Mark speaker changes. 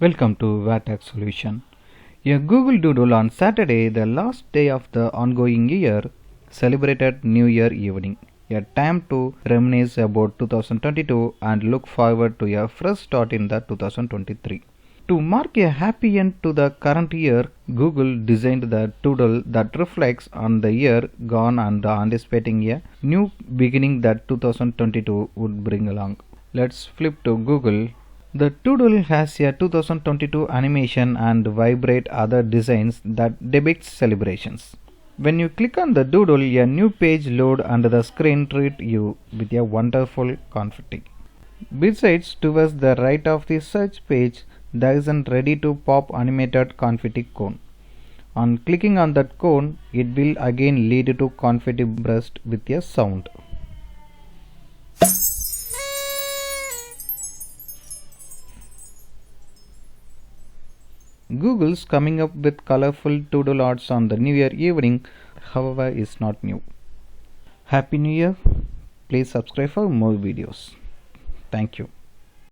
Speaker 1: Welcome to WareTech solution. A Google Doodle on Saturday, the last day of the ongoing year, celebrated New Year evening. A time to reminisce about 2022 and look forward to a fresh start in the 2023. To mark a happy end to the current year, Google designed the doodle that reflects on the year gone and anticipating a new beginning that 2022 would bring along. Let's flip to Google. The doodle has a 2022 animation and vibrate other designs that depicts celebrations. When you click on the doodle, a new page loads and the screen treats you with a wonderful confetti. Besides, towards the right of the search page, there is a ready to pop animated confetti cone. On clicking on that cone, it will again lead to confetti burst with a sound. Google's coming up with colorful doodle arts on the New Year evening, however, is not new. Happy New Year! Please subscribe for more videos. Thank you.